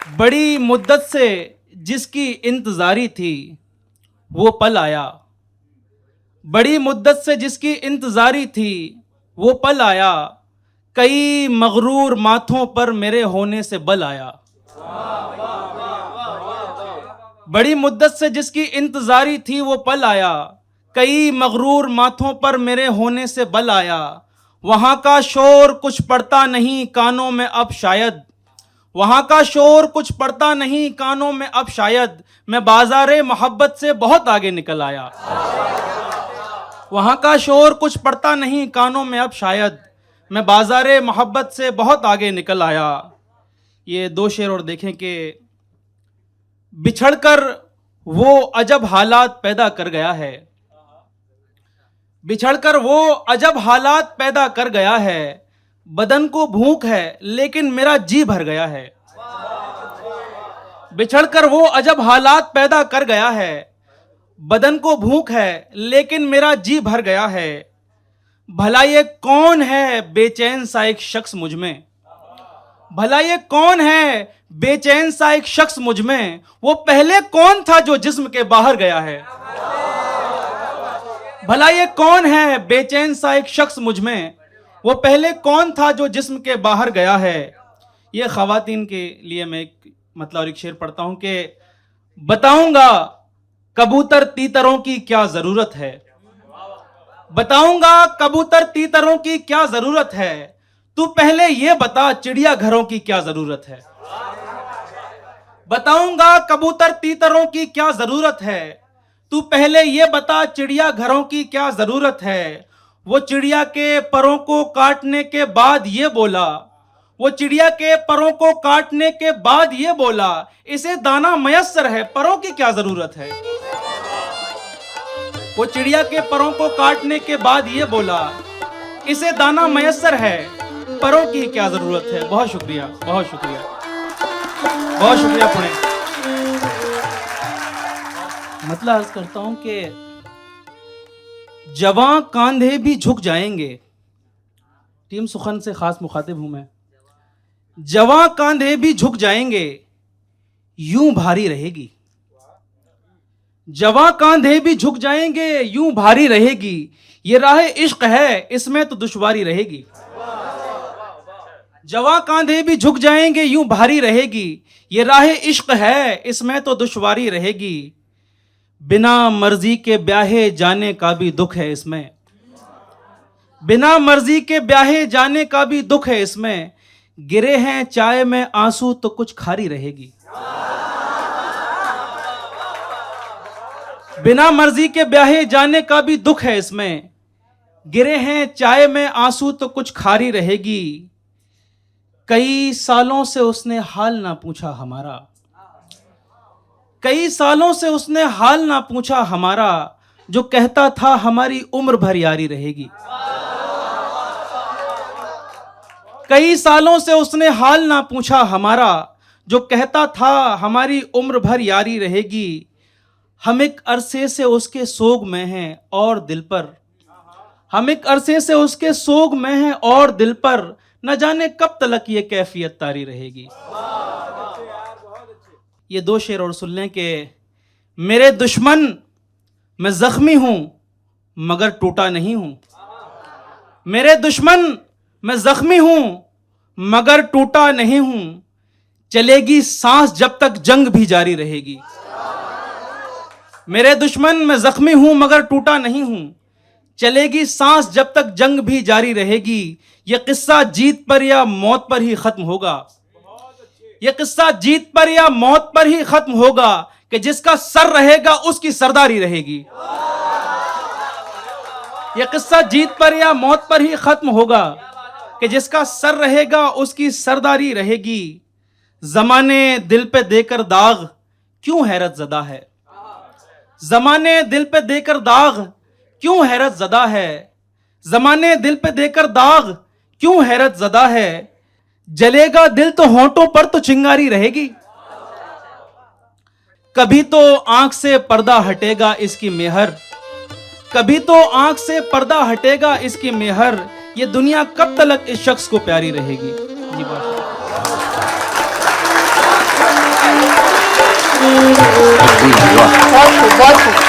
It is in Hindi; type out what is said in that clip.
बड़ी मुद्दत से जिसकी इंतज़ारी थी वो पल आया। बड़ी मुद्दत से जिसकी इंतज़ारी थी वो पल आया। कई मगरूर माथों पर मेरे होने से बल आया। बड़ी मुद्दत से जिसकी इंतज़ारी थी वो पल आया। कई मगरूर माथों पर मेरे होने से बल आया। वहाँ का शोर कुछ पड़ता नहीं कानों में अब शायद। वहाँ का शोर कुछ पड़ता नहीं कानों में अब शायद। मैं बाज़ारे मोहब्बत से बहुत आगे निकल आया। वहाँ का शोर कुछ पड़ता नहीं कानों में अब शायद। मैं बाज़ारे मोहब्बत से बहुत आगे निकल आया। ये दो शेर और देखें कि बिछड़कर वो अजब हालात पैदा कर गया है। बिछड़कर वो अजब हालात पैदा कर गया है। बदन को भूख है लेकिन मेरा जी भर गया है। बिछड़कर वो अजब हालात पैदा कर गया है। बदन को भूख है लेकिन मेरा जी भर गया है। भला ये कौन है बेचैन सा एक शख्स मुझ में। भला ये कौन है बेचैन सा एक शख्स मुझ में। वो पहले कौन था जो जिस्म के बाहर गया है। भला ये कौन है बेचैन सा एक शख्स मुझ में। वो पहले कौन था जो जिस्म के बाहर गया है। ये ख़वातीन के लिए मैं एक शेर पढ़ता हूं कि बताऊंगा कबूतर तीतरों की क्या जरूरत है। बताऊंगा कबूतर तीतरों की क्या जरूरत है। तू पहले ये बता चिड़िया घरों की क्या जरूरत है। बताऊंगा कबूतर तीतरों की क्या जरूरत है। तू पहले ये बता चिड़िया घरों की क्या जरूरत है। वो चिड़िया के परों को काटने के बाद ये बोला। वो चिड़िया के परों को काटने के बाद ये बोला इसे दाना मयस्सर है परों की क्या जरूरत है। वो चिड़िया के परों को काटने के बाद ये बोला इसे दाना मयस्सर है परों की क्या जरूरत है। बहुत शुक्रिया, बहुत शुक्रिया, बहुत शुक्रिया। पुणे मतलब अर्ज करता हूं कि जवां कांधे भी झुक जाएंगे। टीम सुखन से खास मुखातिब हूं मैं। जवां कांधे भी झुक जाएंगे यूं भारी रहेगी। जवां कांधे भी झुक जाएंगे यूं भारी रहेगी। ये राह इश्क है इसमें तो दुश्वारी रहेगी। जवां कांधे भी झुक जाएंगे यूं भारी रहेगी। ये राह इश्क है इसमें तो दुश्वारी रहेगी। बिना मर्जी के ब्याहे जाने का भी दुख है इसमें। बिना मर्जी के ब्याहे जाने का भी दुख है इसमें। गिरे हैं चाय में आंसू तो कुछ खारी रहेगी। बिना मर्जी के ब्याहे जाने का भी दुख है इसमें। गिरे हैं चाय में आंसू तो कुछ खारी रहेगी। कई सालों से उसने हाल ना पूछा हमारा। कई सालों से उसने हाल ना पूछा हमारा। जो कहता था हमारी उम्र भर यारी रहेगी। कई सालों से उसने हाल ना पूछा हमारा। जो कहता था हमारी उम्र भर यारी रहेगी। हम एक अरसे से उसके सोग में हैं और दिल पर। हम एक अरसे से उसके सोग में हैं और दिल पर। न जाने कब तलक ये कैफियत तारी रहेगी। ये दो शेर और सुन लें कि मेरे दुश्मन मैं जख्मी हूं मगर टूटा नहीं हूं। मेरे दुश्मन मैं जख्मी हूं मगर टूटा नहीं हूं। चलेगी सांस जब तक जंग भी जारी रहेगी। मेरे दुश्मन मैं जख्मी हूं मगर टूटा नहीं हूं। चलेगी सांस जब तक जंग भी जारी रहेगी। यह किस्सा जीत पर या मौत पर ही खत्म होगा। यह किस्सा जीत पर या मौत पर ही खत्म होगा कि जिसका सर रहेगा उसकी सरदारी रहेगी। यह किस्सा जीत पर या मौत पर ही खत्म होगा कि जिसका सर रहेगा उसकी सरदारी रहेगी। जमाने दिल पे देकर दाग क्यों हैरत ज़दा है। जमाने दिल पे देकर दाग क्यों हैरत ज़दा है। जमाने दिल पे देकर दाग क्यों हैरत ज़दा है। जलेगा दिल तो होंठों पर तो चिंगारी रहेगी। कभी तो आंख से पर्दा हटेगा इसकी मेहर। कभी तो आंख से पर्दा हटेगा इसकी मेहर। ये दुनिया कब तक इस शख्स को प्यारी रहेगी। जी बात। जयपूर